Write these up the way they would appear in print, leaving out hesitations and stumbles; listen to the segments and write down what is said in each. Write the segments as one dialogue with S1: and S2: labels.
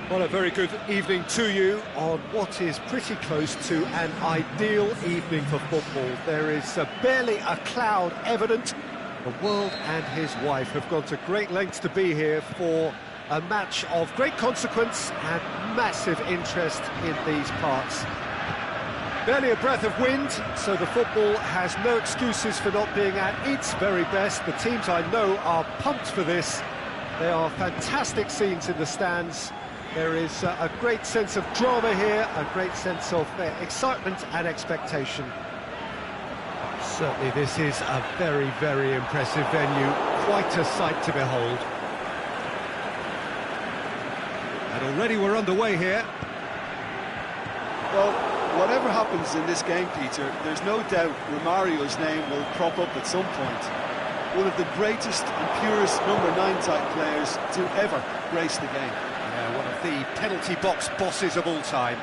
S1: Well, a very good evening to you on what is pretty close to an ideal evening for football. There is barely a cloud evident. The world and his wife have gone to great lengths to be here for a match of great consequence and massive interest in these parts. Barely a breath of wind, so the football has no excuses for not being at its very best. The teams I know are pumped for this. There are fantastic scenes in the stands. There is a great sense of drama here, a great sense of excitement and expectation. Certainly this is a very, very impressive venue. Quite a sight to behold. And already we're underway here.
S2: Well, whatever happens in this game, Peter, there's no doubt Romario's name will crop up at some point. One of the greatest and purest number 9 type players to ever grace the game.
S1: Yeah, one of the penalty box bosses of all time.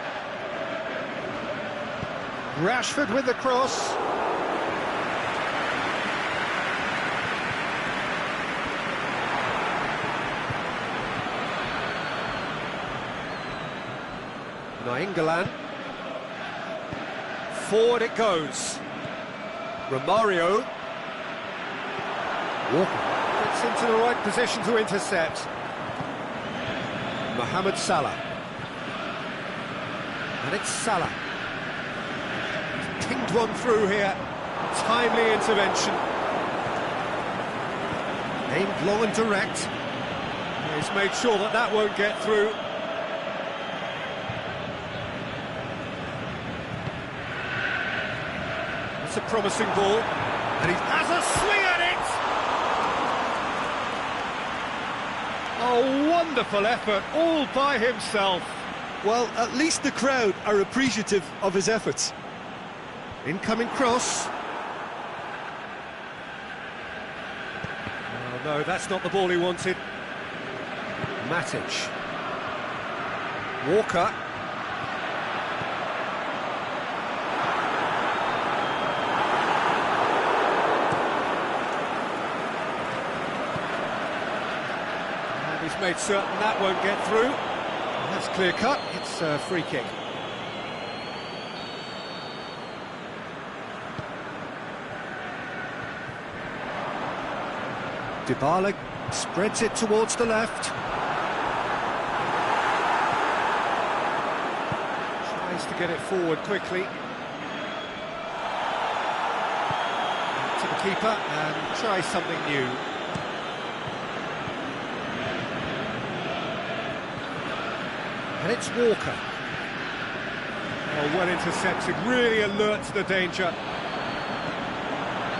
S1: Rashford with the cross. Nainggolan. Forward it goes. Romario. Walker gets into the right position to intercept. Mohamed Salah. And it's Salah. He's pinged one through here. Timely intervention. Aimed low and direct. He's made sure that that won't get through. It's a promising ball. And he has a swing at it! A wonderful effort, all by himself.
S2: Well, at least the crowd are appreciative of his efforts.
S1: Incoming cross. Oh, no, that's not the ball he wanted. Matic. Walker. He's made certain that won't get through. That's clear cut. It's a free kick. Dybala spreads it towards the left. Tries to get it forward quickly. To the keeper and tries something new. And it's Walker. Oh, well intercepted, really alert to the danger.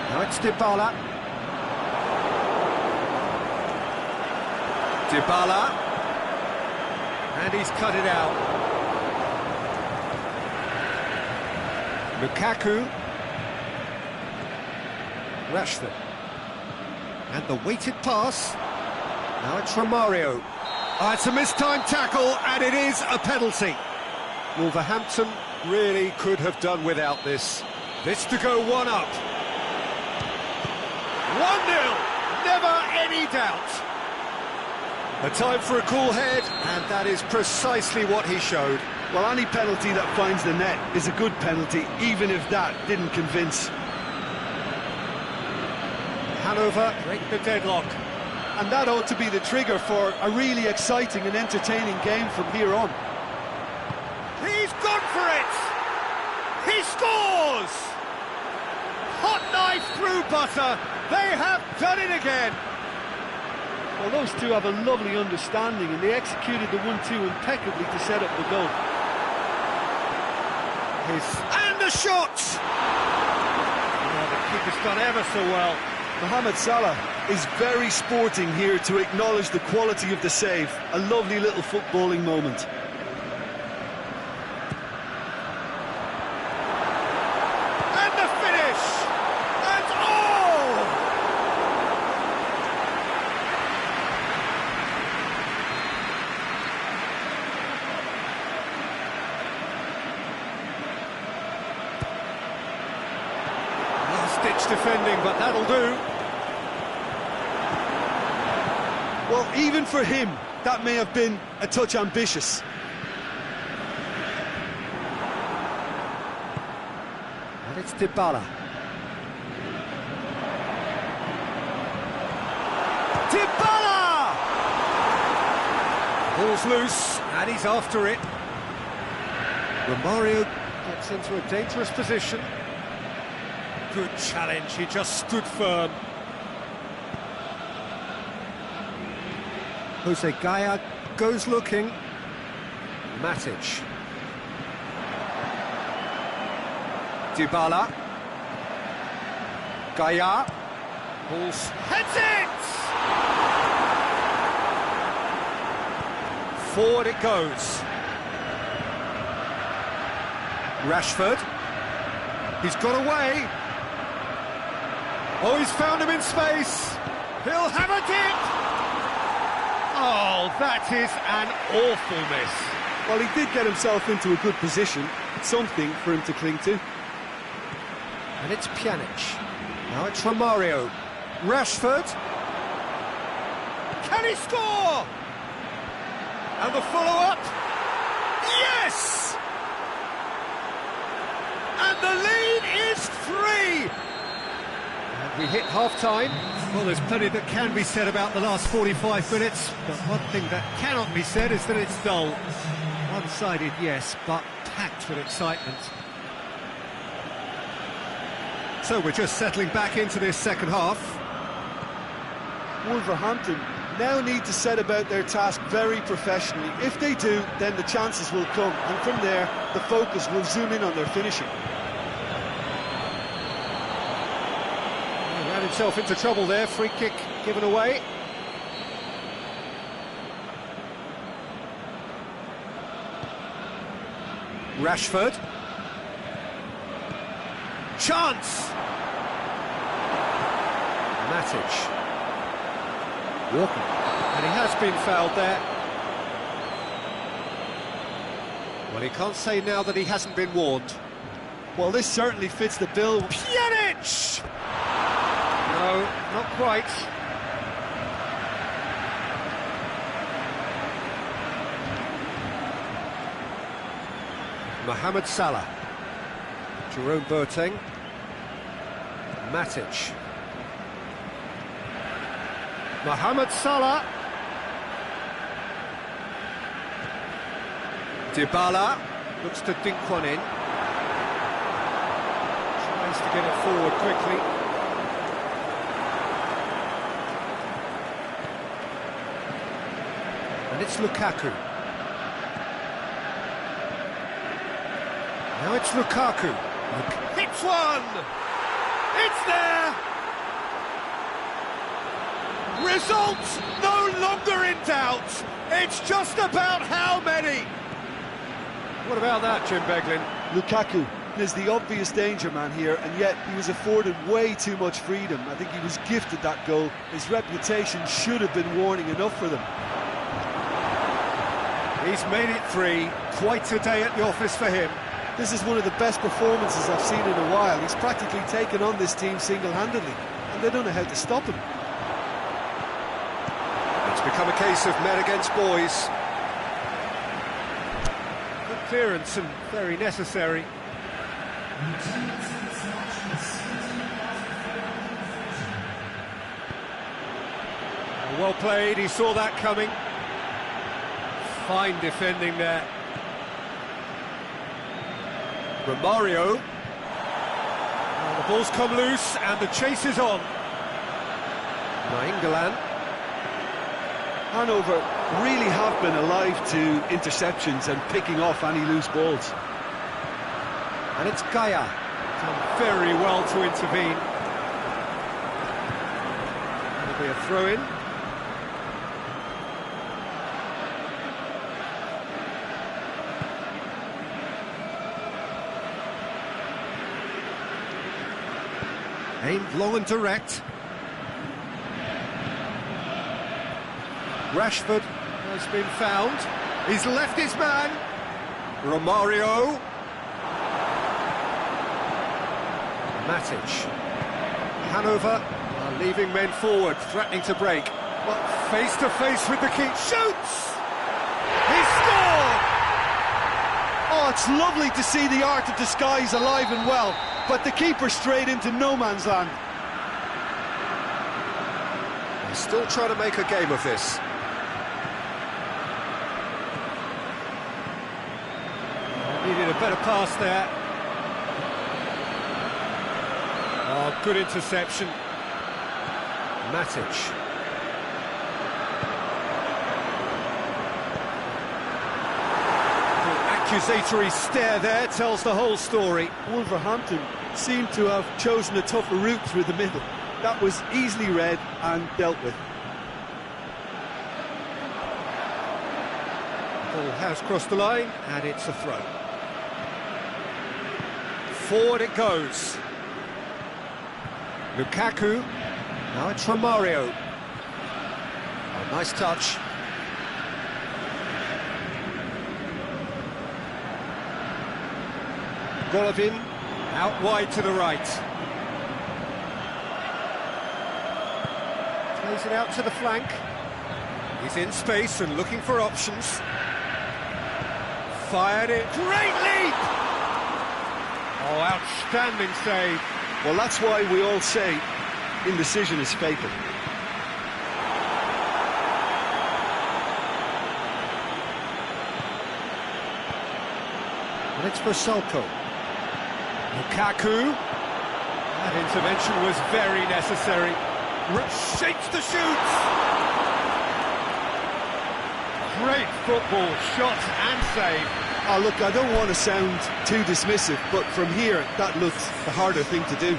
S1: Now it's Dybala. Dybala. And he's cut it out. Lukaku. Rashford. And the weighted pass. Now it's Romario. Oh, it's a mistimed tackle, and it is a penalty. Wolverhampton really could have done without this. This to go 1 up. 1-0, never any doubt. A time for a cool head, and that is precisely what he showed.
S2: Well, any penalty that finds the net is a good penalty, even if that didn't convince.
S1: Hanover break the deadlock.
S2: And that ought to be the trigger for a really exciting and entertaining game from here on.
S1: He's gone for it! He scores! Hot knife through butter. They have done it again.
S2: Well, those two have a lovely understanding, and they executed the 1-2 impeccably to set up the goal.
S1: And the shot! Oh, the keeper's done ever so well.
S2: Mohamed Salah is very sporting here to acknowledge the quality of the save. A lovely little footballing moment.
S1: And the finish! And all! Last-ditch defending, but that'll do.
S2: Well, even for him, that may have been a touch ambitious.
S1: And it's Dybala. Dybala! Ball's loose, and he's after it. Romario gets into a dangerous position. Good challenge, he just stood firm. Jose Gaya goes looking. Matic. Dybala. Gaya. Balls. Heads it! Forward it goes. Rashford. He's got away. Oh, he's found him in space. He'll have a dip. Oh, that is an awful miss.
S2: Well, he did get himself into a good position. Something for him to cling to.
S1: And it's Pjanic. Now it's Romario. Rashford. Can he score? And the follow-up. Yes! And the lead is 3. And we hit half-time. Well, there's plenty that can be said about the last 45 minutes, but one thing that cannot be said is that it's dull. One-sided, yes, but packed with excitement. So we're just settling back into this second half.
S2: Wolverhampton now need to set about their task very professionally. If they do, then the chances will come, and from there, the focus will zoom in on their finishing.
S1: He ran himself into trouble there, free kick given away. Rashford. Chance! Matic. Walking. And he has been fouled there. Well, he can't say now that he hasn't been warned.
S2: Well, this certainly fits the bill.
S1: Pjanic! No, not quite. Mohamed Salah. Jerome Boateng. Matic. Mohamed Salah. Dybala looks to dink one in. Tries to get it forward quickly. And it's Lukaku. Now it's Lukaku. Hits one! It's there! Results no longer in doubt. It's just about how many. What about that, Jim Beglin?
S2: Lukaku is the obvious danger man here, and yet he was afforded way too much freedom. I think he was gifted that goal. His reputation should have been warning enough for them.
S1: He's made it 3. Quite a day at the office for him.
S2: This is one of the best performances I've seen in a while. He's practically taken on this team single-handedly, and they don't know how to stop him.
S1: It's become a case of men against boys. Good clearance and very necessary. Well played, he saw that coming. Fine defending there. Romario. Well, the ball's come loose and the chase is on. Nainggolan.
S2: Hanover really have been alive to interceptions and picking off any loose balls.
S1: And it's Gaya. Done very well to intervene. It'll be a throw-in. Aimed long and direct. Rashford has been found. He's left his man. Romario. Matic. Hanover are leaving men forward, threatening to break. Well, face to face with the keeper. Shoots! He scored!
S2: Oh, it's lovely to see the art of disguise alive and well, but the keeper straight into no man's land.
S1: He's still trying to make a game of this. Needed a better pass there. Oh, good interception. Matic. The accusatory stare there tells the whole story.
S2: Wolverhampton seemed to have chosen a tougher route through the middle. That was easily read and dealt with.
S1: Ball has crossed the line, and it's a throw. Forward it goes. Lukaku. Now it's from Mario. Oh, nice touch. Golovin out wide to the right. Plays it out to the flank. He's in space and looking for options. Fired it. Great leap! Oh, outstanding save.
S2: Well, that's why we all say indecision is fatal.
S1: And it's for Salko. Lukaku. That intervention was very necessary. Shapes the shoot! Great football, shot and save.
S2: Oh, look, I don't want to sound too dismissive, but from here, that looks the harder thing to do.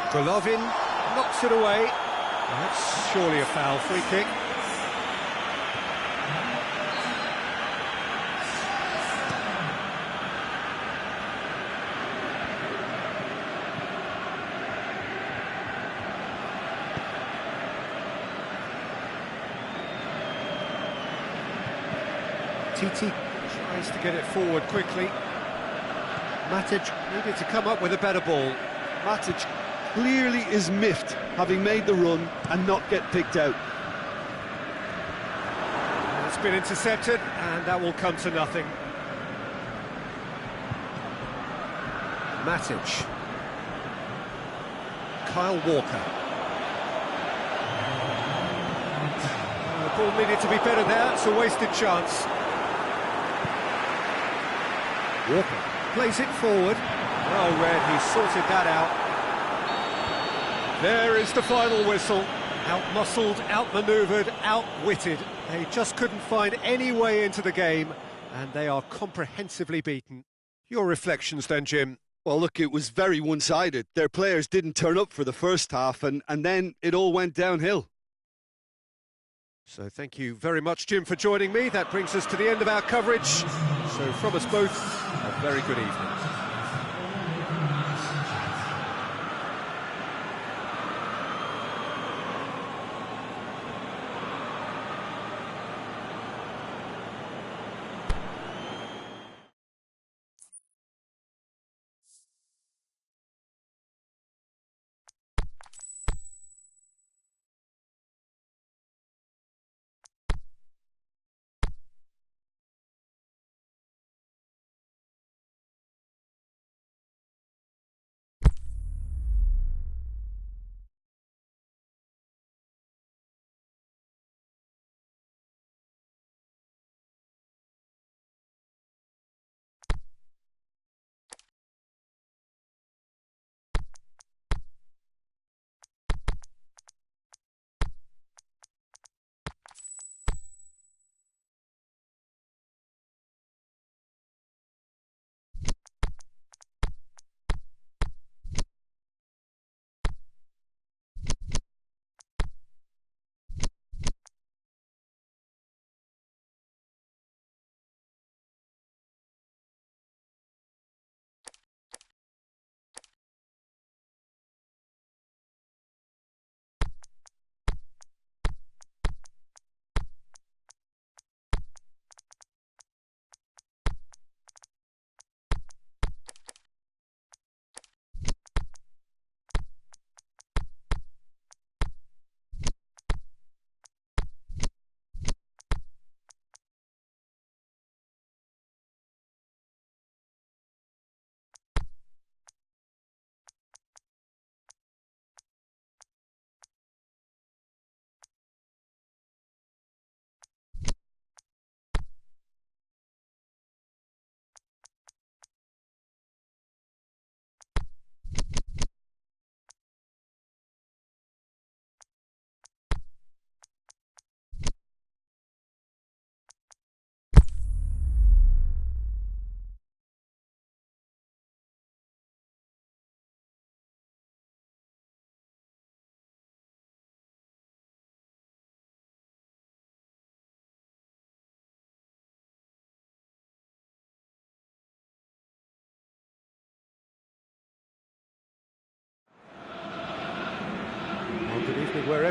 S1: Golovin knocks it away. That's surely a foul, free kick. Titi tries to get it forward quickly. Matic needed to come up with a better ball.
S2: Matic clearly is miffed, having made the run and not get picked out.
S1: It's been intercepted, and that will come to nothing. Matic. Kyle Walker. The ball needed to be better there, it's a wasted chance. Walker plays it forward. Well read, he sorted that out. There is the final whistle. Out-muscled, out-manoeuvred, outwitted. They just couldn't find any way into the game, and they are comprehensively beaten. Your reflections then, Jim?
S2: Well, look, it was very one-sided. Their players didn't turn up for the first half, and then it all went downhill.
S1: So thank you very much, Jim, for joining me. That brings us to the end of our coverage. So from us both, a very good evening.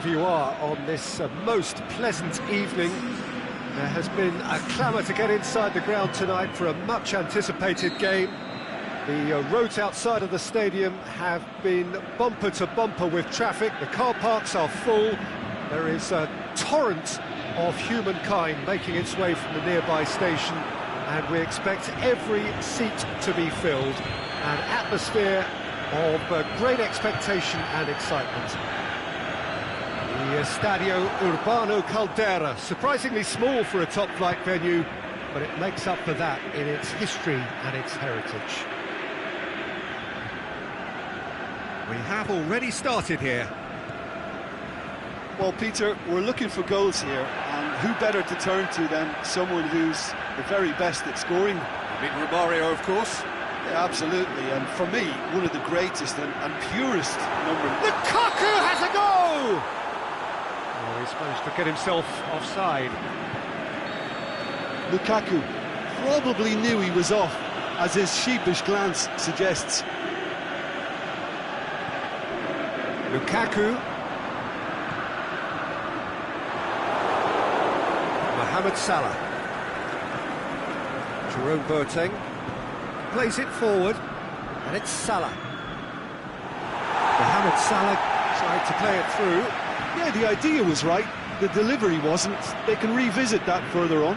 S1: wherever you are on this most pleasant evening. There has been a clamour to get inside the ground tonight for a much-anticipated game. The roads outside of the stadium have been bumper to bumper with traffic. The car parks are full. There is a torrent of humankind making its way from the nearby station, and we expect every seat to be filled. An atmosphere of great expectation and excitement. The Estadio Urbano Caldera, surprisingly small for a top-flight venue, but it makes up for that in its history and its heritage. We have already started here.
S2: Well, Peter, we're looking for goals here, and who better to turn to than someone who's the very best at scoring?
S3: Big Romario, of course.
S2: Yeah, absolutely, and for me, one of the greatest and purest number...
S1: Lukaku has a go! Oh, he's managed to get himself offside.
S2: Lukaku probably knew he was off, as his sheepish glance suggests.
S1: Lukaku. Mohamed Salah. Jerome Boateng plays it forward, and it's Salah. Mohamed Salah tried to play it through.
S2: Yeah, the idea was right, the delivery wasn't. They can revisit that further on.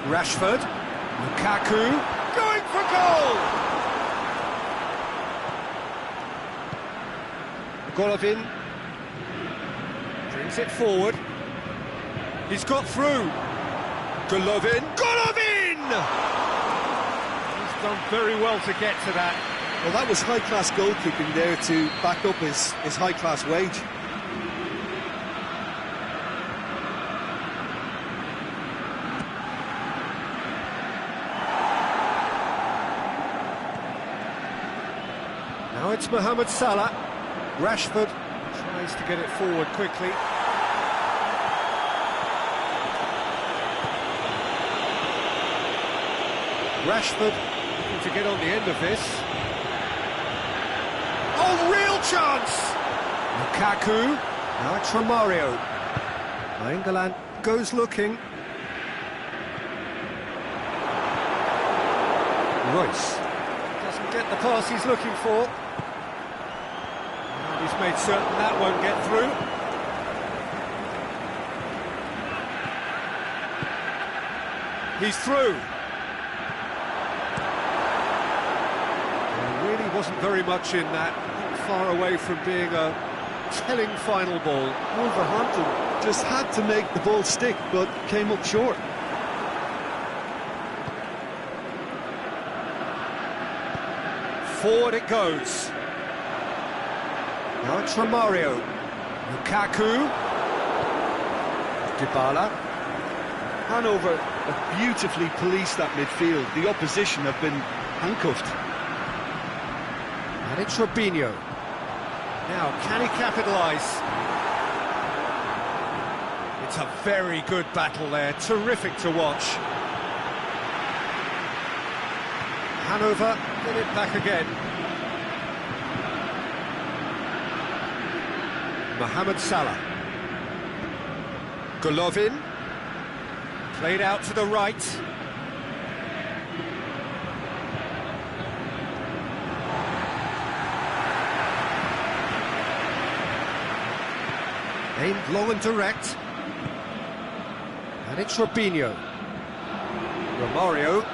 S1: Rashford. Lukaku going for goal! Golovin brings it forward. He's got through. Golovin! He's done very well to get to that.
S2: Well, that was high-class goal-keeping there to back up his high-class wage.
S1: Now it's Mohamed Salah. Rashford tries to get it forward quickly. Rashford looking to get on the end of this. Oh, real chance! Lukaku. Now it's Romario. England goes looking. Royce doesn't get the pass he's looking for. And he's made certain that won't get through. He's through. There really wasn't very much in that, far away from being a telling final ball.
S2: Wolverhampton just had to make the ball stick, but came up short.
S1: Forward it goes. Now it's Romario. Lukaku. Dybala.
S2: Hanover have beautifully policed that midfield. The opposition have been handcuffed.
S1: And it's Robinho. Now, can he capitalise? It's a very good battle there. Terrific to watch. Hanover get it back again. Mohamed Salah. Golovin. Played out to the right. Aimed long and direct. And it's Robinho. Romario.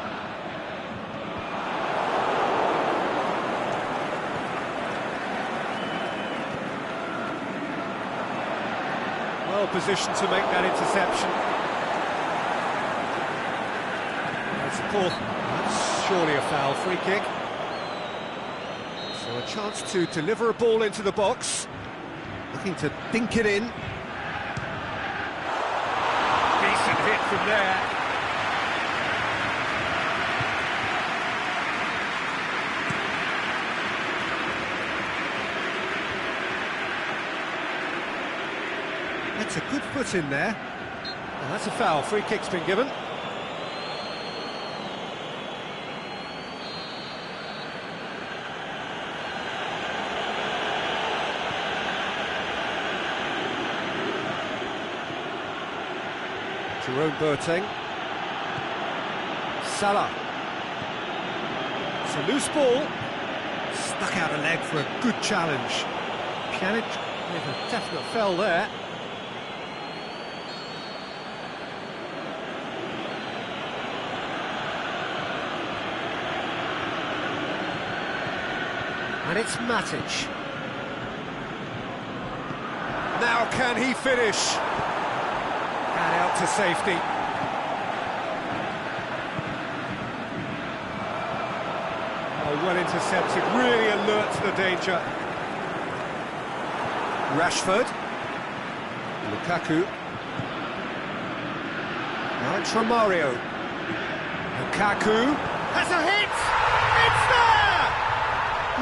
S1: Well positioned to make that interception. That's a poor. That's surely a foul. Free kick. So a chance to deliver a ball into the box. Looking to dink it in. Decent hit from there. That's a good foot in there. And that's a foul. Free kick's been given. Jerome Boateng. Salah. It's a loose ball. Stuck out a leg for a good challenge. Pjanic with a definite fell there. And it's Matic. Now can he finish? And out to safety. Oh, well intercepted, really alert to the danger. Rashford. Lukaku. Now it's Romario. Lukaku has a hit! It's there!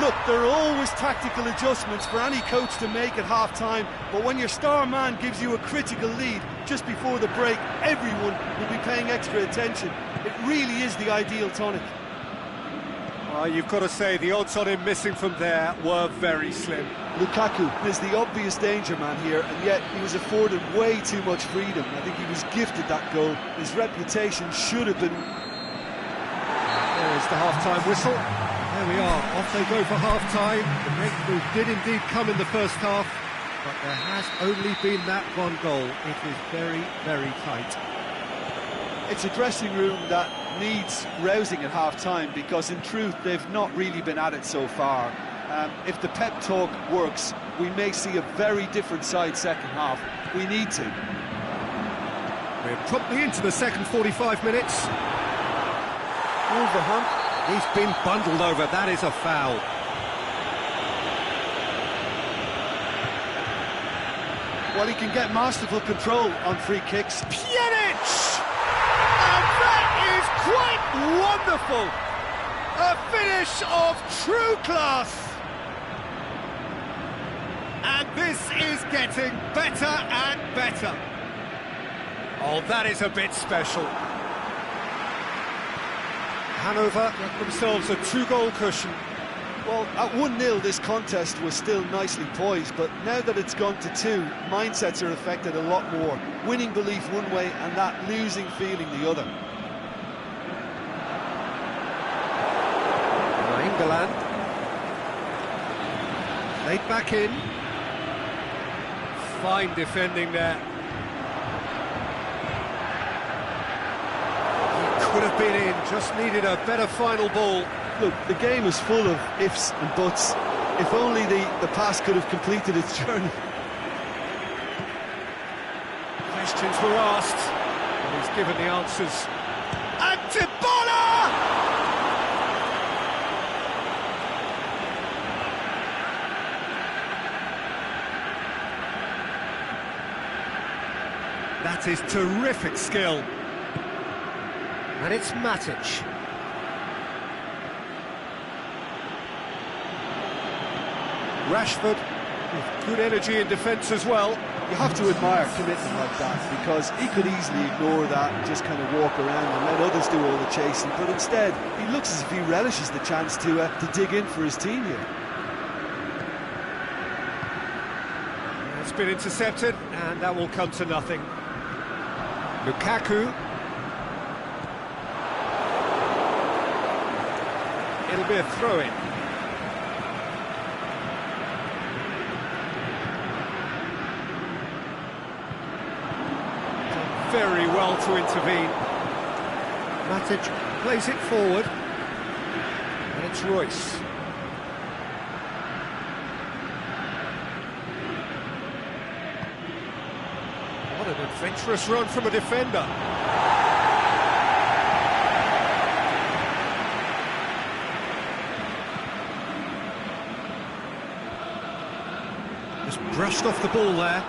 S2: Look, there are always tactical adjustments for any coach to make at half-time, but when your star man gives you a critical lead just before the break, everyone will be paying extra attention. It really is the ideal tonic.
S1: You've got to say, the odds on him missing from there were very slim.
S2: Lukaku is the obvious danger man here, and yet he was afforded way too much freedom. I think he was gifted that goal. His reputation should have been...
S1: There is the half-time whistle. There we are, off they go for half-time. The breakthrough did indeed come in the first half, but there has only been that one goal. It is very, very tight.
S2: It's a dressing room that needs rousing at half-time, because in truth they've not really been at it so far. If the pep talk works, we may see a very different side second half. We need to.
S1: We're promptly into the second 45 minutes.
S2: Wolverhampton.
S1: He's been bundled over, that is a foul.
S2: Well, he can get masterful control on free kicks.
S1: Pjanic! And that is quite wonderful! A finish of true class! And this is getting better and better. Oh, that is a bit special. Hanover get themselves a 2-goal cushion.
S2: Well, at 1-0 this contest was still nicely poised, but now that it's gone to 2, mindsets are affected a lot more. Winning belief one way and that losing feeling the other.
S1: England. Laid back in. Fine defending there. Could have been in, just needed a better final ball.
S2: Look, the game is full of ifs and buts. If only the pass could have completed its journey.
S1: Questions were asked, and he's given the answers. And Dybala! That is terrific skill. And it's Matic. Rashford with good energy in defence as well.
S2: You have to admire commitment like that, because he could easily ignore that and just kind of walk around and let others do all the chasing, but instead he looks as if he relishes the chance to dig in for his team here.
S1: It's been intercepted, and that will come to nothing. Lukaku. It'll be a throw-in. Very well to intervene. Matic plays it forward. And it's Royce. What an adventurous run from a defender. Just brushed off the ball there.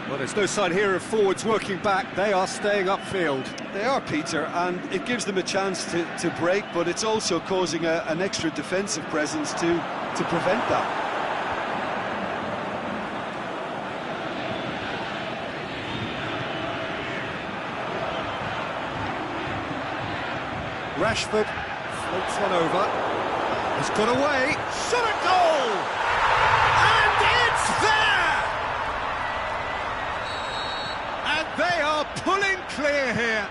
S1: Well, there's no sign here of forwards working back. They are staying upfield.
S2: They are, Peter, and it gives them a chance to break, but it's also causing an extra defensive presence to prevent that.
S1: Rashford floats one over. He's got away. Shot a goal! And it's there! clear here.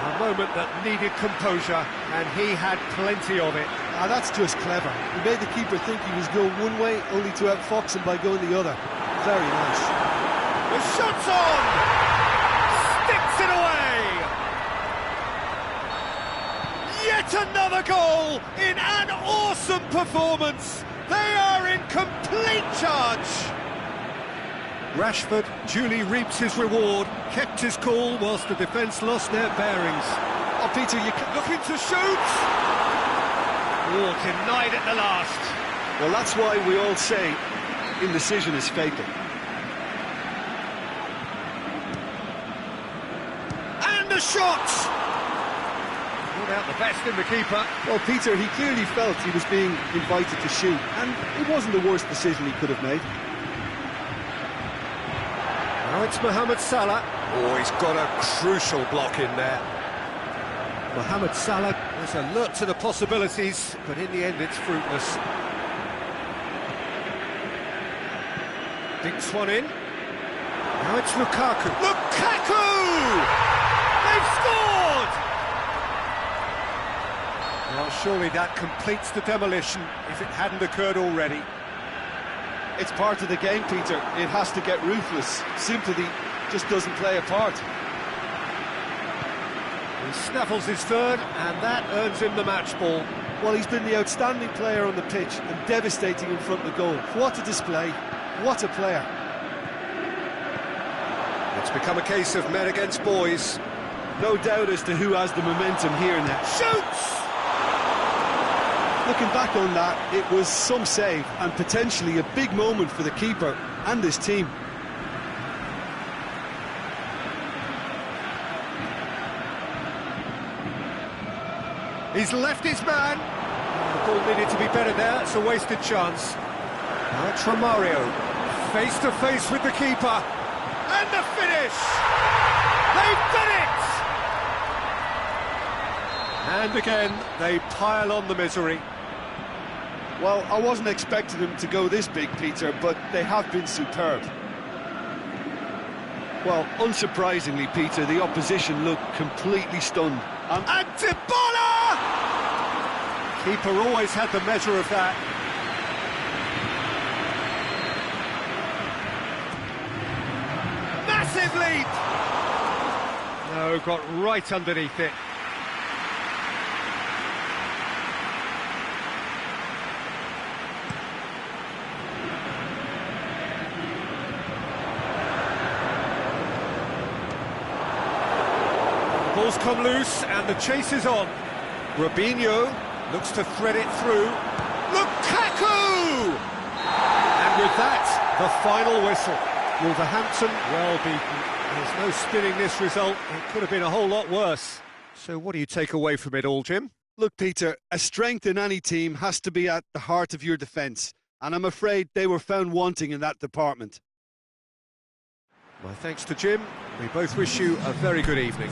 S1: A moment that needed composure, and he had plenty of it.
S2: Ah, that's just clever. He made the keeper think he was going one way, only to outfox him by going the other. Very nice.
S1: The shot's on! Sticks it away! Yet another goal in an awesome performance! They are in complete charge! Rashford duly reaps his reward, kept his cool whilst the defence lost their bearings.
S2: Oh, Peter, you can...
S1: Looking to shoot! Oh, denied at the last.
S2: Well, that's why we all say indecision is fatal.
S1: And the shot! Not out the best in the keeper.
S2: Well, Peter, he clearly felt he was being invited to shoot, and it wasn't the worst decision he could have made.
S1: Now it's Mohamed Salah. Oh, he's got a crucial block in there. Mohamed Salah was alert to the possibilities, but in the end it's fruitless. Dinks one in. Now it's Lukaku. Lukaku! They've scored! Well, surely that completes the demolition if it hadn't occurred already.
S2: It's part of the game, Peter. It has to get ruthless. Sympathy just doesn't play a part.
S1: He snaffles his third, and that earns him the match ball.
S2: Well, he's been the outstanding player on the pitch and devastating in front of the goal. What a display. What a player.
S1: It's become a case of men against boys.
S2: No doubt as to who has the momentum here now.
S1: Shoots!
S2: Looking back on that, it was some save and potentially a big moment for the keeper and his team.
S1: He's left his man. The ball needed to be better there. It's a wasted chance. Now it's Romario, face to face with the keeper. And the finish! They've done it! And again, they pile on the misery.
S2: Well, I wasn't expecting them to go this big, Peter, but they have been superb. Well, unsurprisingly, Peter, the opposition looked completely stunned.
S1: And Dybala! Keeper always had the measure of that. Massive lead! No, got right underneath it. Ball's come loose and the chase is on. Robinho looks to thread it through. Lukaku! And with that, the final whistle. Wolverhampton well beaten. There's no spinning this result. It could have been a whole lot worse. So what do you take away from it all, Jim?
S2: Look, Peter, a strength in any team has to be at the heart of your defence. And I'm afraid they were found wanting in that department.
S1: My thanks to Jim. We both wish you a very good evening.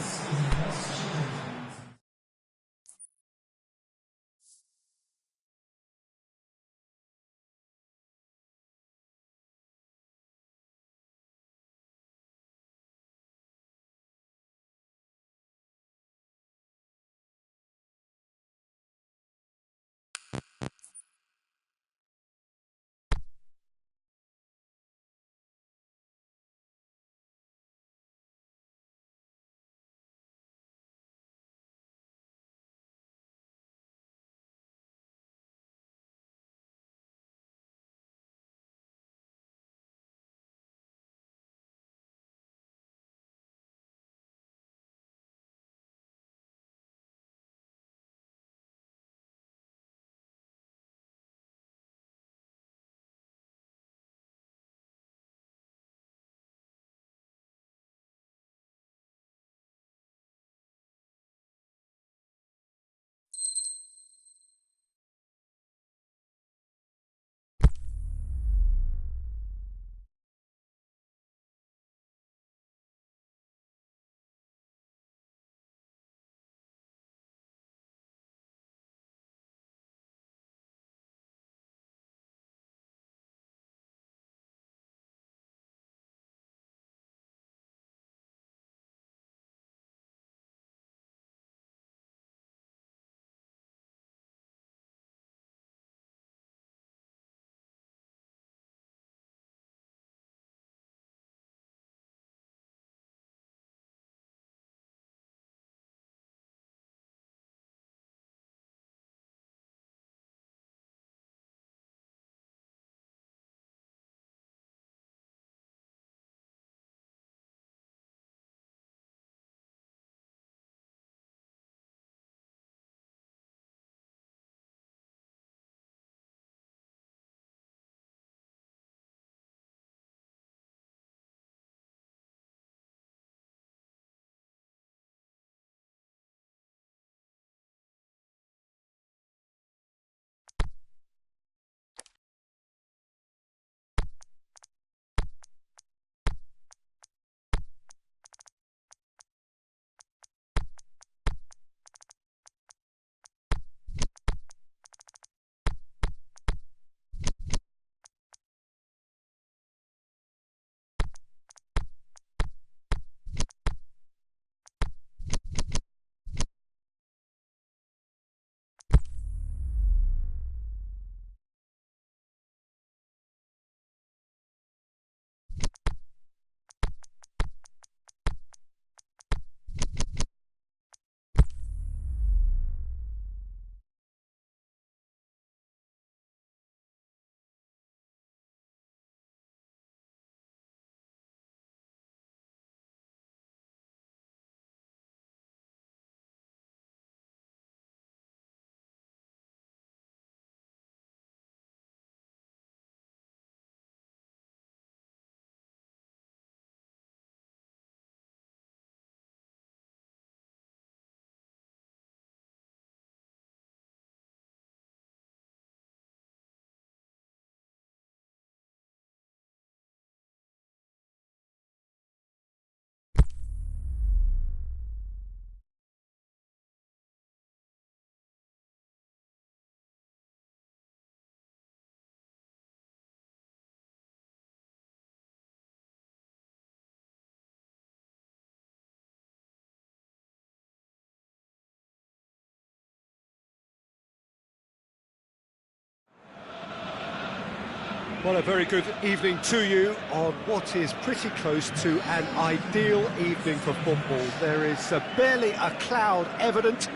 S1: Well, a very good evening to you on what is pretty close to an ideal evening for football. There is barely a cloud evident.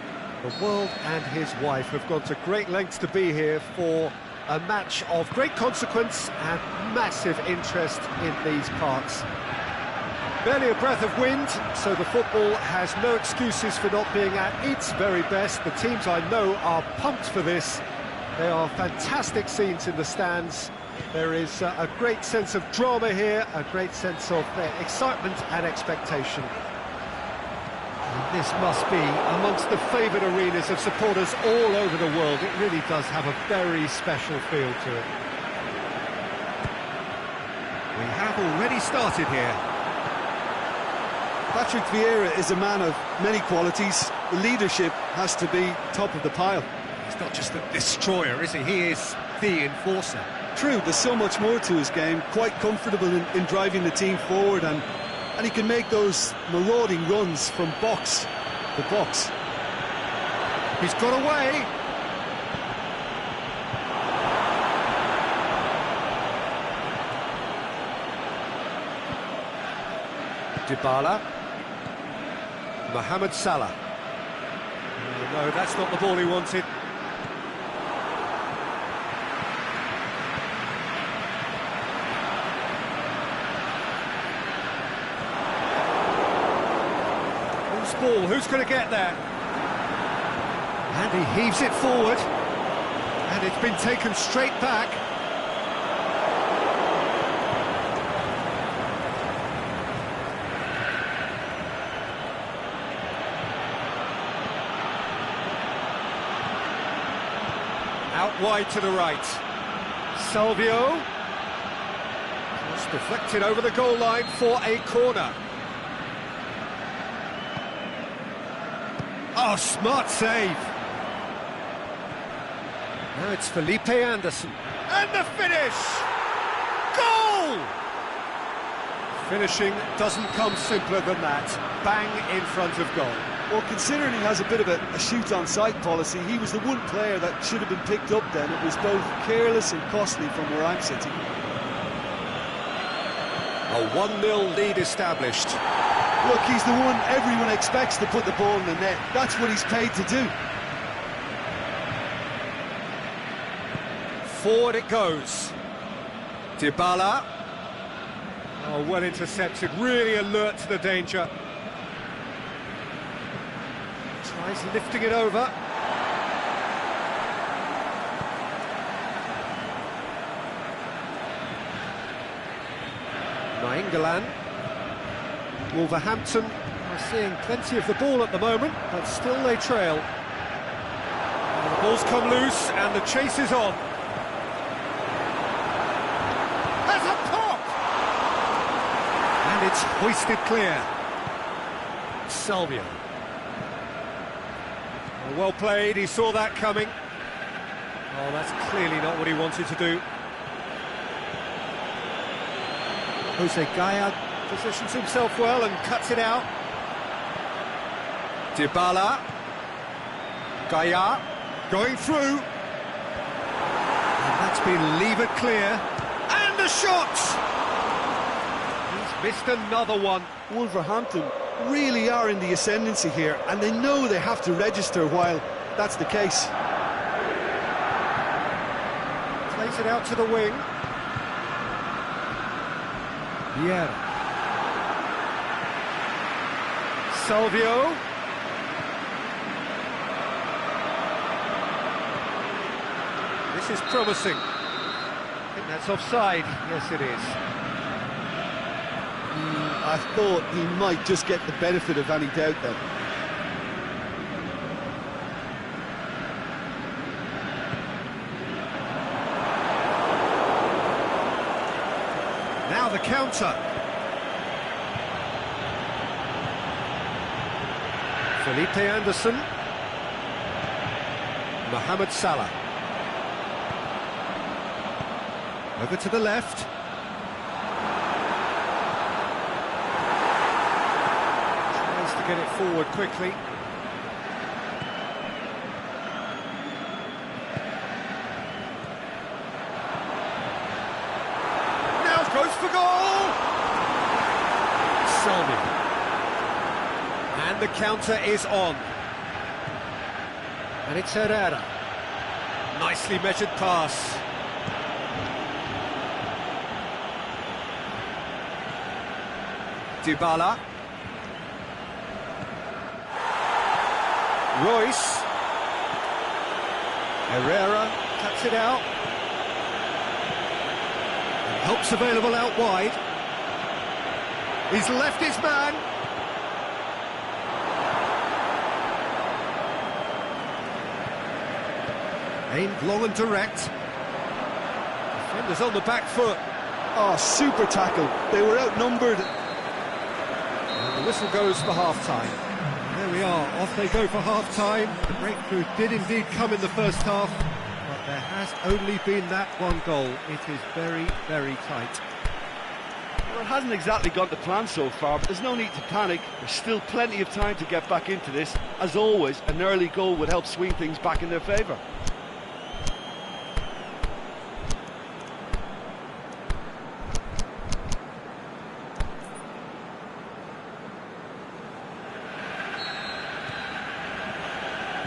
S1: The world and his wife have gone to great lengths to be here for a match of great consequence and massive interest in these parts. Barely a breath of wind, so the football has no excuses for not being at its very best. The teams I know are pumped for this. There are fantastic scenes in the stands. There is a great sense of drama here, a great sense of excitement and expectation. And this must be amongst the favoured arenas of supporters all over the world. It really does have a very special feel to it. We have already started here.
S2: Patrick Vieira is a man of many qualities. The leadership has to be top of the pile.
S1: He's not just a destroyer, is he? He is the enforcer.
S2: True, there's so much more to his game. Quite comfortable in driving the team forward, and he can make those marauding runs from box to box.
S1: He's got away. Dybala. Mohamed Salah. No, that's not the ball he wanted. Who's ball? Who's going to get there? And he heaves it forward. And it's been taken straight back. Out wide to the right. Salvio. Just deflected over the goal line for a corner. Oh, smart save. Now it's Felipe Anderson. And the finish! Goal! Finishing doesn't come simpler than that. Bang in front of goal.
S2: Well, considering he has a bit of a shoot-on-sight policy, he was the one player that should have been picked up then. It was both careless and costly from where I'm sitting.
S1: A 1-0 lead established.
S2: Look, he's the one everyone expects to put the ball in the net. That's what he's paid to do.
S1: Forward it goes. Dybala. Oh, well intercepted, really alert to the danger. Tries lifting it over. Nainggolan. Wolverhampton are seeing plenty of the ball at the moment, but still they trail. And the ball's come loose and the chase is on. There's a pop! And it's hoisted clear. Salvio. Well played, he saw that coming. Oh, that's clearly not what he wanted to do. Jose Gaya positions himself well and cuts it out. Dybala. Gaya going through. And that's been levered clear. And the shot! He's missed another one.
S2: Wolverhampton really are in the ascendancy here, and they know they have to register while that's the case.
S1: Plays it out to the wing. Yeah. Salvio. This is promising. I think that's offside. Yes, it is.
S2: I thought he might just get the benefit of any doubt then.
S1: Now the counter. Felipe Anderson. Mohamed Salah. Over to the left. Tries to get it forward quickly. for goal! Salmi. And the counter is on. And it's Herrera. Nicely measured pass. Dybala. Royce. Herrera cuts it out. And help's available out wide. He's left his man. Aimed long and direct. Defenders on the back foot.
S2: Oh, super tackle. They were outnumbered.
S1: And the whistle goes for half-time. There we are, off they go for half-time. The breakthrough did indeed come in the first half, but there has only been that one goal. It is very, very tight.
S2: Well, it hasn't exactly gone to plan so far, but there's no need to panic. There's still plenty of time to get back into this. As always, an early goal would help swing things back in their favour.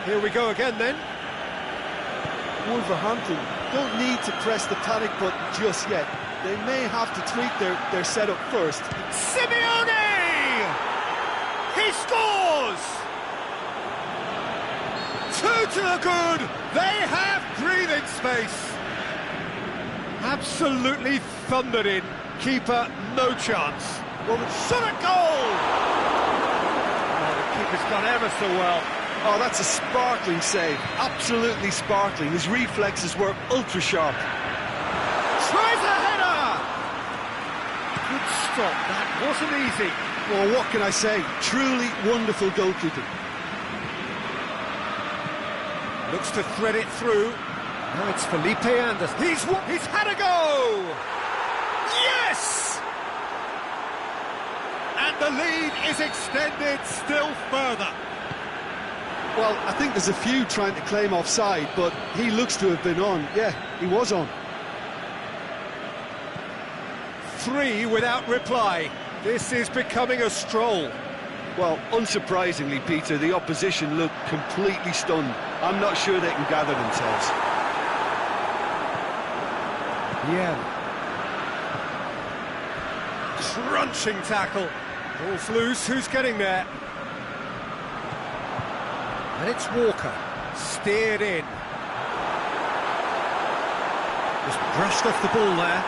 S1: Here we go again then.
S2: Wolverhampton don't need to press the panic button just yet. They may have to tweak their setup first.
S1: Simeone! He scores! 2 to the good! They have breathing space! Absolutely thundered in. Keeper, no chance. Well, shot at goal! Oh, the keeper's done ever so well.
S2: Oh, that's a sparkling save. Absolutely sparkling. His reflexes were ultra sharp.
S1: Tries a header! Good stop. That wasn't easy.
S2: Well, what can I say? Truly wonderful goalkeeping.
S1: Looks to thread it through. Now it's Felipe Anderson. He's had a go! Yes! And the lead is extended still further.
S2: Well, I think there's a few trying to claim offside, but he looks to have been on. Yeah, he was on.
S1: 3 without reply. This is becoming a stroll.
S2: Well, unsurprisingly, Peter, the opposition look completely stunned. I'm not sure they can gather themselves.
S1: Yeah. Crunching tackle. Ball's loose. Who's getting there? And it's Walker, steered in. Just brushed off the ball there.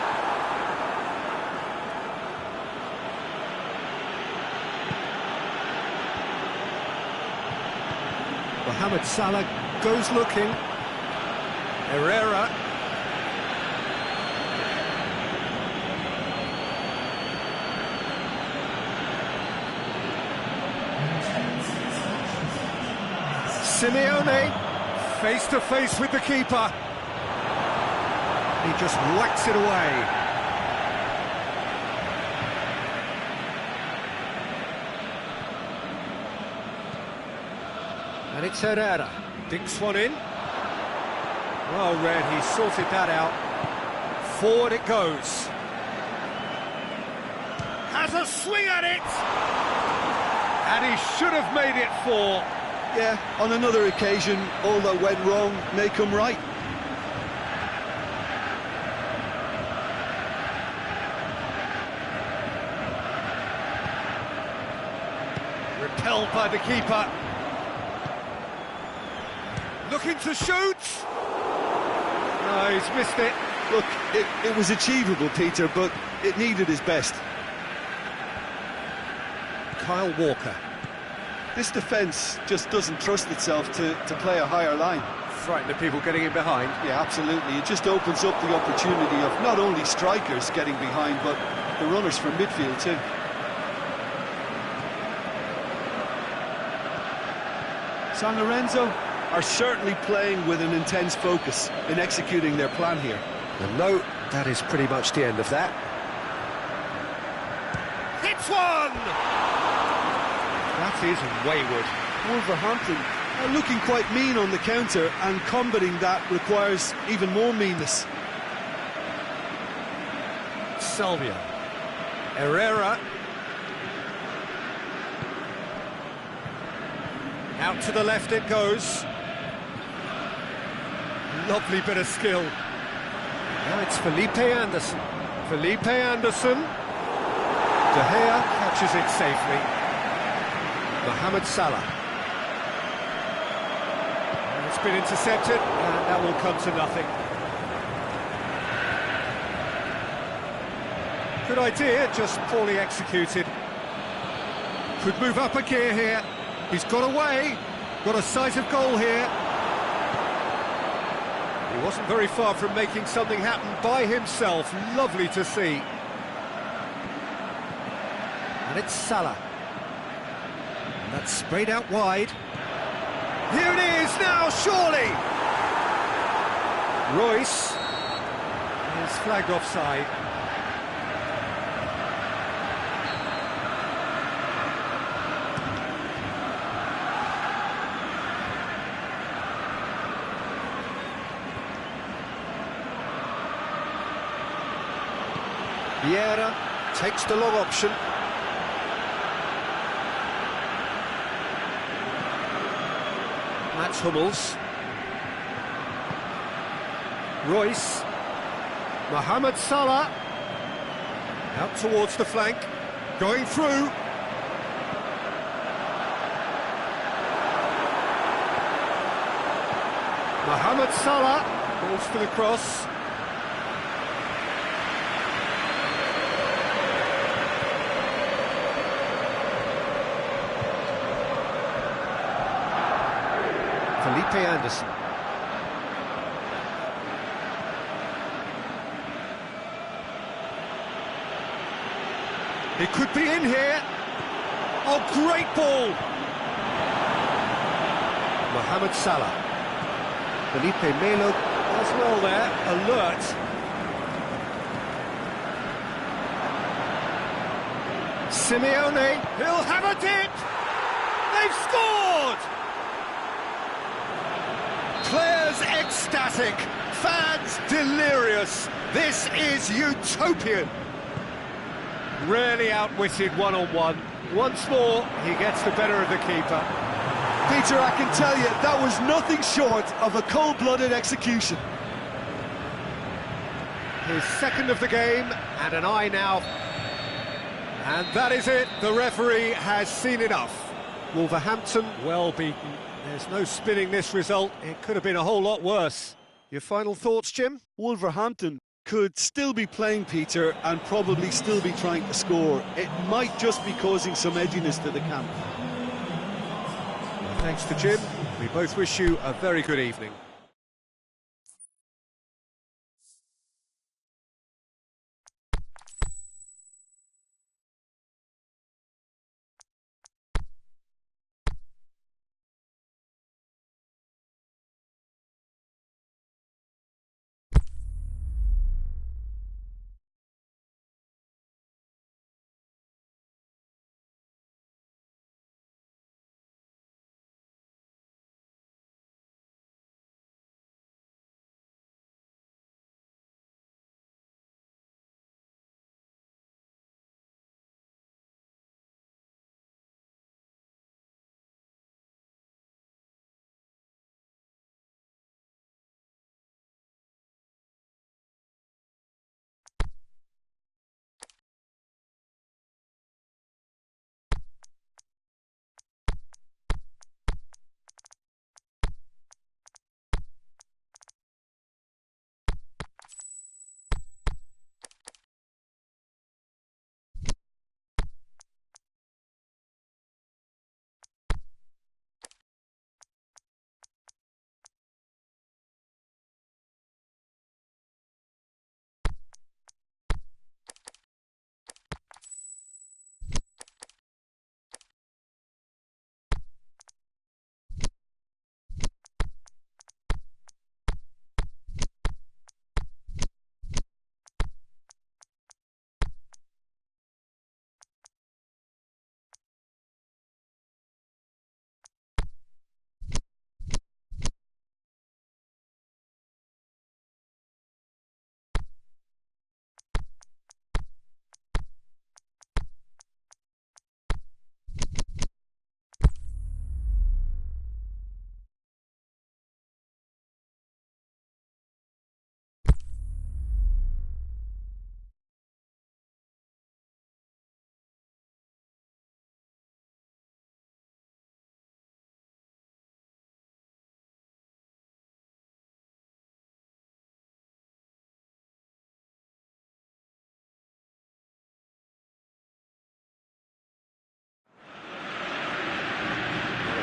S1: Mohamed Salah goes looking. Herrera. Simeone, face to face with the keeper. He just whacks it away. And it's Herrera. Dinks one in. Well read, he sorted that out. Forward it goes. Has a swing at it! And he should have made it 4.
S2: Yeah, on another occasion, all that went wrong may come right.
S1: Repelled by the keeper. Looking to shoot. No, he's missed it.
S2: Look, it was achievable, Peter, but it needed his best.
S1: Kyle Walker.
S2: This defence just doesn't trust itself to play a higher line.
S1: Frightened of people getting in behind.
S2: Yeah, absolutely. It just opens up the opportunity of not only strikers getting behind, but the runners from midfield too. San Lorenzo are certainly playing with an intense focus in executing their plan here.
S1: And no, that is pretty much the end of that. Hits one! That is wayward.
S2: Wolverhampton are looking quite mean on the counter, and combating that requires even more meanness.
S1: Salvia. Herrera. Out to the left it goes. Lovely bit of skill. Now it's Felipe Anderson. Felipe Anderson. De Gea catches it safely. Mohamed Salah. And it's been intercepted, and that will come to nothing. Good idea, just poorly executed. Could move up a gear here. He's got away. Got a sight of goal here. He wasn't very far from making something happen by himself. Lovely to see. And it's Salah. And that's sprayed out wide. Here it is now, surely! Royce is flagged offside. Vieira takes the long option. Mats Hummels. Royce. Mohamed Salah. Out towards the flank. Going through. Mohamed Salah. Balls for the cross. Felipe Anderson. It could be in here. Oh, great ball! Mohamed Salah. Felipe Melo as well there, alert. Simeone, he'll have a dip! They've scored! Players ecstatic, fans delirious. This is utopian. Really outwitted one-on-one. Once more, he gets the better of the keeper.
S2: Peter, I can tell you, that was nothing short of a cold-blooded execution.
S1: His second of the game, and an eye now. And that is it, the referee has seen enough. Wolverhampton, well beaten. There's no spinning this result, it could have been a whole lot worse. Your final thoughts, Jim?
S2: Wolverhampton could still be playing, Peter, and probably still be trying to score. It might just be causing some edginess to the camp.
S1: Thanks to Jim. We both wish you a very good evening.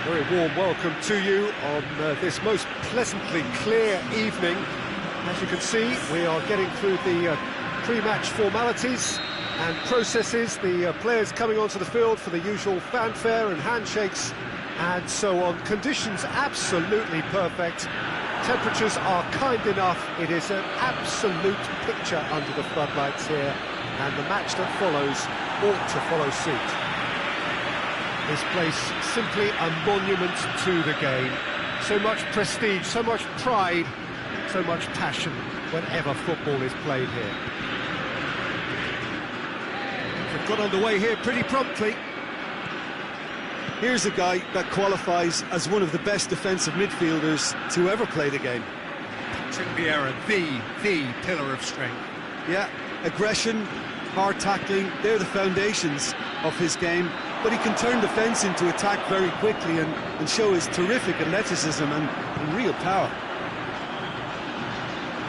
S1: Very warm welcome to you on this most pleasantly clear evening. As you can see, we are getting through the pre-match formalities and processes, the players coming onto the field for the usual fanfare and handshakes and so on. Conditions absolutely perfect. Temperatures are kind enough. It is an absolute picture under the floodlights here, and the match that follows ought to follow suit. This place simply a monument to the game. So much prestige, so much pride, so much passion whenever football is played here. We've got underway here pretty promptly.
S2: Here's a guy that qualifies as one of the best defensive midfielders to ever play the game.
S1: Patrick Vieira, the pillar of strength.
S2: Yeah, aggression, hard tackling, they're the foundations of his game. But he can turn defence into attack very quickly and show his terrific athleticism and real power.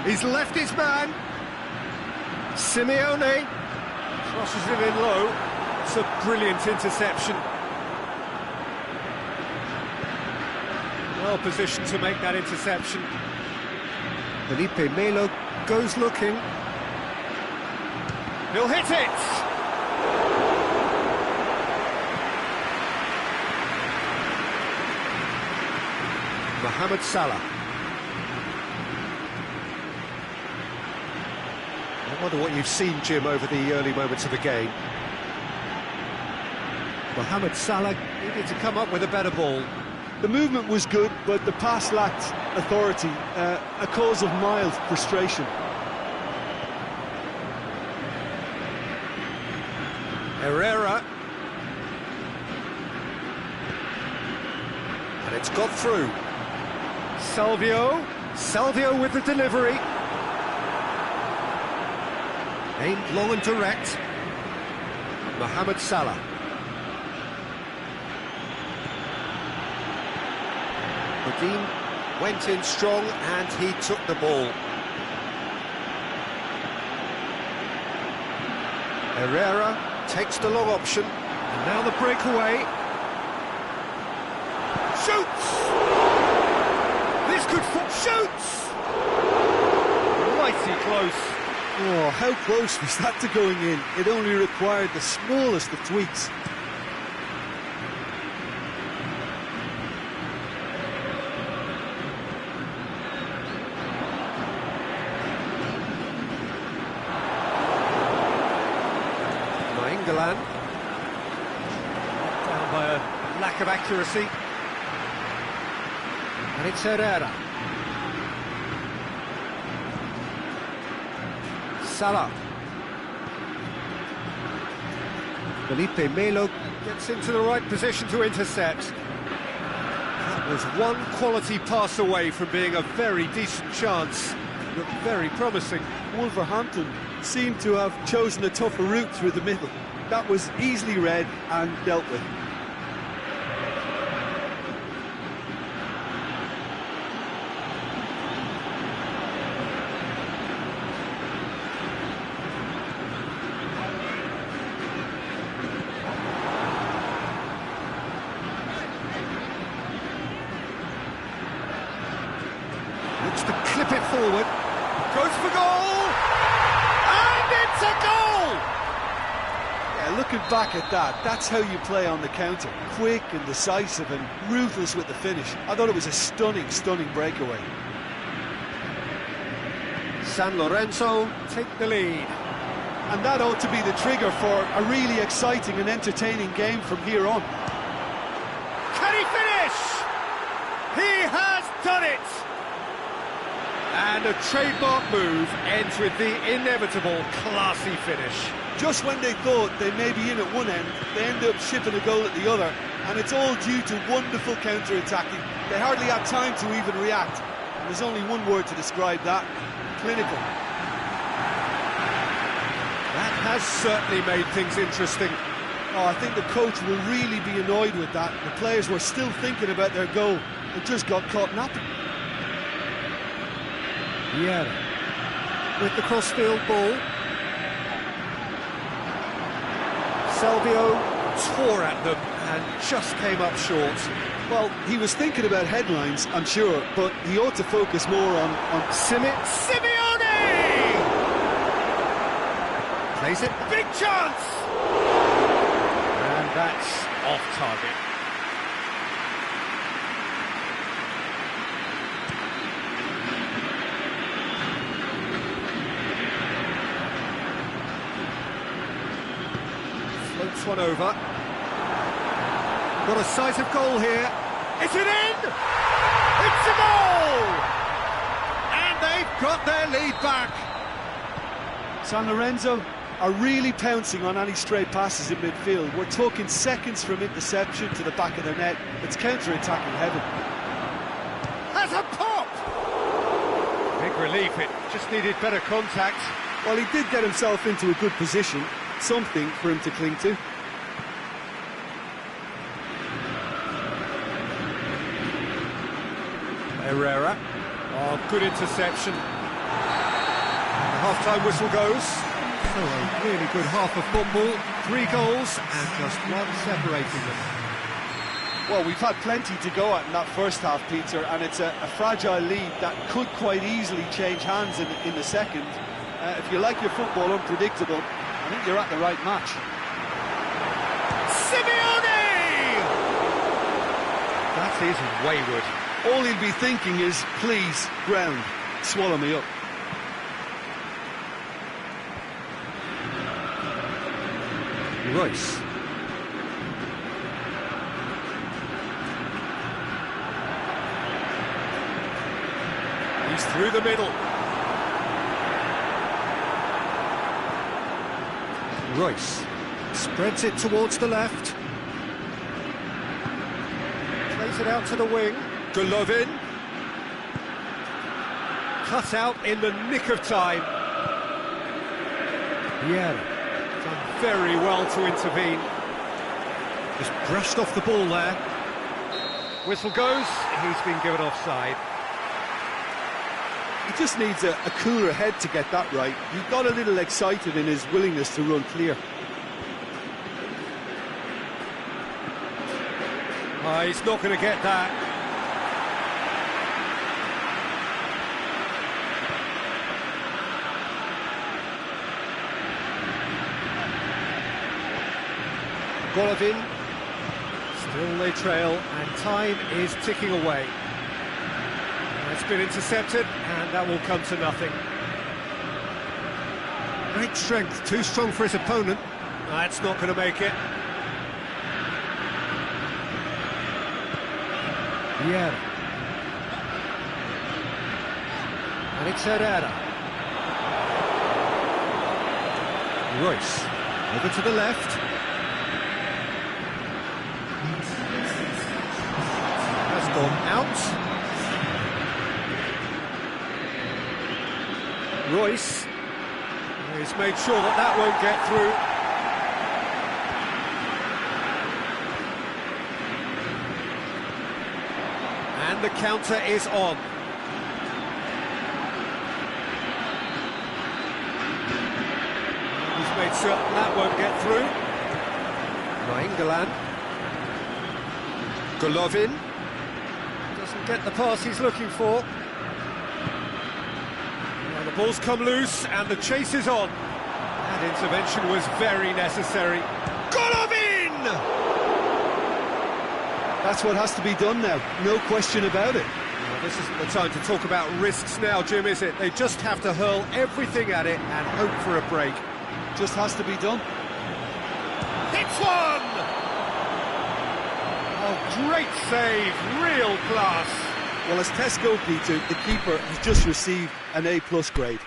S1: He's left his man. Simeone crosses it in low. It's a brilliant interception. Well positioned to make that interception. Felipe Melo goes looking. He'll hit it! Mohamed Salah. I wonder what you've seen, Jim, over the early moments of the game. Mohamed Salah needed to come up with a better ball.
S2: The movement was good, but the pass lacked authority, a cause of mild frustration.
S1: Herrera. And it's got through. Salvio with the delivery. Aimed long and direct. Mohamed Salah. Godin went in strong and he took the ball. Herrera takes the long option. And now the breakaway. Shoots! This could shoots! Mighty close.
S2: Oh, how close was that to going in? It only required the smallest of tweaks.
S1: England down by a lack of accuracy, and it's Herrera. Salah. Felipe Melo gets into the right position to intercept. That was one quality pass away from being a very decent chance. Looked very promising.
S2: Wolverhampton seemed to have chosen a tougher route through the middle. That was easily read and dealt with.
S1: Looks to clip it forward. Goes for goal! And it's a goal!
S2: Yeah, looking back at that, that's how you play on the counter. Quick and decisive and ruthless with the finish. I thought it was a stunning, stunning breakaway.
S1: San Lorenzo take the lead.
S2: And that ought to be the trigger for a really exciting and entertaining game from here on.
S1: Can he finish? He has done it! And a trademark move ends with the inevitable classy finish.
S2: Just when they thought they may be in at one end, they end up shipping a goal at the other, and it's all due to wonderful counter-attacking. They hardly had time to even react. And there's only one word to describe that: clinical.
S1: That has certainly made things interesting.
S2: Oh, I think the coach will really be annoyed with that. The players were still thinking about their goal and just got caught napping.
S1: Vieira with the crossfield ball. Salvio tore at them, and just came up short.
S2: Well, he was thinking about headlines, I'm sure, but he ought to focus more on
S1: Simeone! Plays it, big chance! And that's off target. Floats one over. Got a sight of goal here. Is it in? It's a goal! And they've got their lead back.
S2: San Lorenzo are really pouncing on any stray passes in midfield. We're talking seconds from interception to the back of the net. It's counter-attacking heaven.
S1: Has a pop! Big relief, it just needed better contact.
S2: Well, he did get himself into a good position, something for him to cling to.
S1: Herrera. Oh, good interception. And the half-time whistle goes. So a really good half of football. 3 goals and just one separating them.
S2: Well, we've had plenty to go at in that first half, Peter, and it's a fragile lead that could quite easily change hands in the second. If you like your football unpredictable, I think you're at the right match.
S1: Simeone! That is wayward.
S2: All he'll be thinking is, please, ground, swallow me up.
S1: Royce. He's through the middle. Royce spreads it towards the left. Plays it out to the wing. Golovin. Cut out in the nick of time. Yeah, done very well to intervene. Just brushed off the ball there. Whistle goes, he's been given offside.
S2: He just needs a cooler head to get that right. He got a little excited in his willingness to run clear.
S1: He's not going to get that. Golovin. Still they trail, and time is ticking away. It's been intercepted, and that will come to nothing. Great strength, too strong for his opponent. That's not going to make it. Yeah. And it's Herrera. Royce, over to the left. Has gone out. Royce, he's made sure that that won't get through. And the counter is on. He's made certain that won't get through. Nainggolan. Golovin. Doesn't get the pass he's looking for. The ball's come loose and the chase is on. That intervention was very necessary. Golovin!
S2: That's what has to be done now, no question about it.
S1: Well, this isn't the time to talk about risks now, Jim, is it? They just have to hurl everything at it and hope for a break.
S2: Just has to be done.
S1: Hits one! Oh, great save, real class.
S2: Well, as tests go, Peter, the keeper has just received an A+ grade.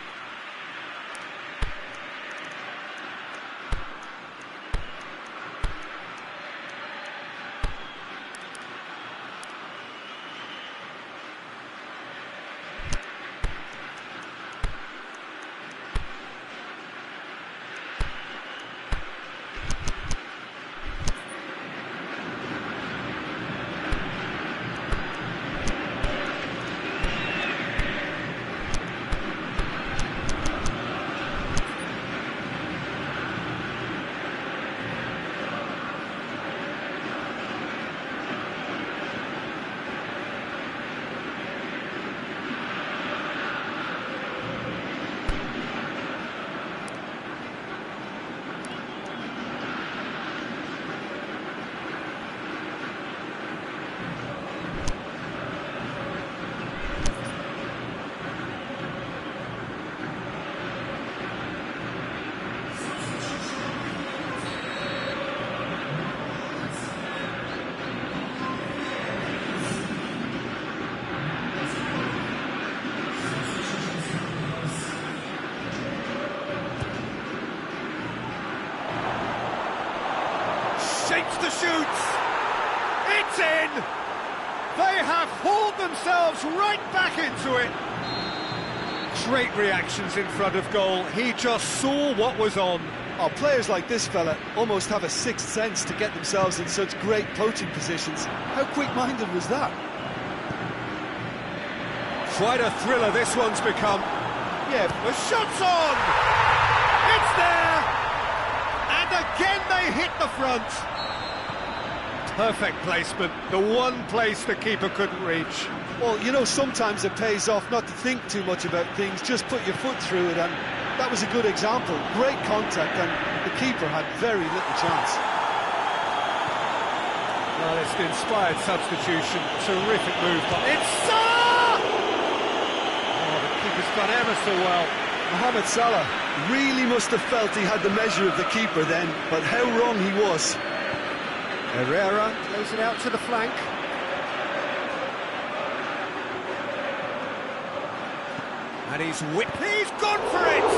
S1: shoots! It's in! They have hauled themselves right back into it. Great reactions in front of goal. He just saw what was on.
S2: Oh, players like this fella almost have a sixth sense to get themselves in such great poaching positions. How quick-minded was that?
S1: Quite a thriller this one's become.
S2: Yeah,
S1: The shot's on! It's there! And again they hit the front. Perfect placement, the one place the keeper couldn't reach.
S2: well, you know, sometimes it pays off not to think too much about things, just put your foot through it, and that was a good example. Great contact, and the keeper had very little chance.
S1: Well, it's an inspired substitution, terrific move, but it's the keeper's done ever so well.
S2: Mohamed Salah really must have felt he had the measure of the keeper then, but how wrong he was.
S1: Herrera plays it out to the flank. And he's gone for it!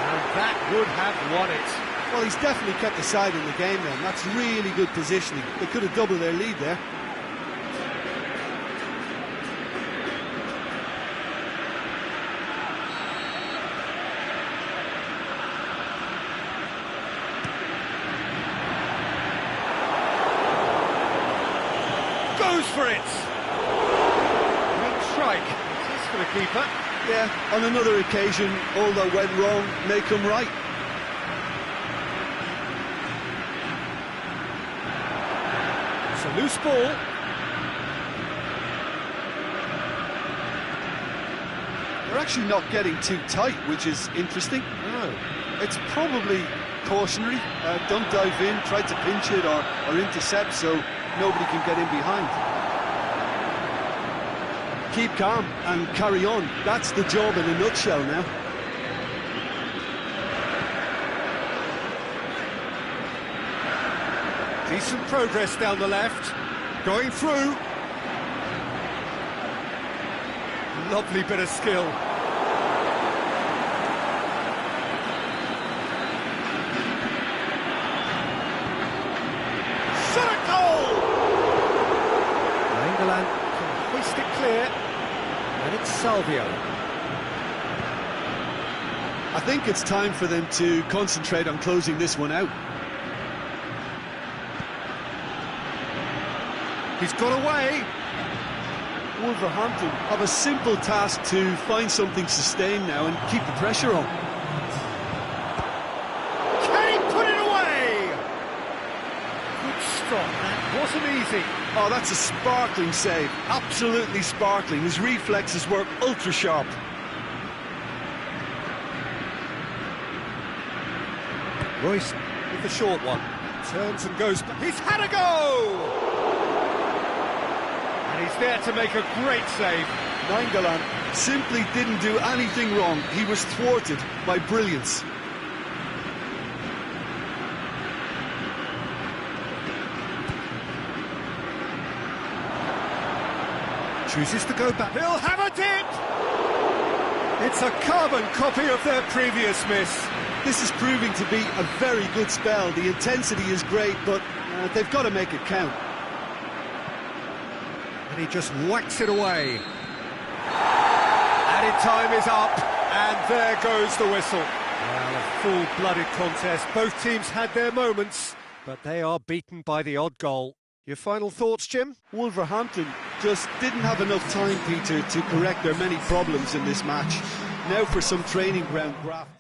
S1: And that would have won it.
S2: Well, he's definitely kept the side in the game then. That's really good positioning. They could have doubled their lead there.
S1: Goes for it! Great strike. This for the keeper.
S2: Yeah, on another occasion, all that went wrong may come right.
S1: It's a loose ball.
S2: They're actually not getting too tight, which is interesting.
S1: No.
S2: It's probably cautionary. Don't dive in, try to pinch it or intercept so nobody can get in behind. Keep calm and carry on. That's the job in a nutshell now.
S1: Decent progress down the left. Going through. Lovely bit of skill. Shot a goal! England can hoist it clear. And it's Salvio.
S2: I think it's time for them to concentrate on closing this one out.
S1: He's got away.
S2: Wolverhampton have a simple task to find something sustained now and keep the pressure on.
S1: Can he put it away? Good stop, that wasn't easy.
S2: Oh, that's a sparkling save. Absolutely sparkling. His reflexes work ultra sharp.
S1: Royce with the short one. Turns and goes back. He's had a go! And he's there to make a great save.
S2: Nainggolan simply didn't do anything wrong. He was thwarted by brilliance.
S1: Chooses to go back. He'll have a dip! It's a carbon copy of their previous miss.
S2: This is proving to be a very good spell. The intensity is great, but they've got to make it count.
S1: And he just whacks it away. Added time is up, and there goes the whistle. Well, a full-blooded contest. Both teams had their moments, but they are beaten by the odd goal. Your final thoughts, Jim?
S2: Wolverhampton just didn't have enough time, Peter, to correct their many problems in this match. Now for some training ground graft.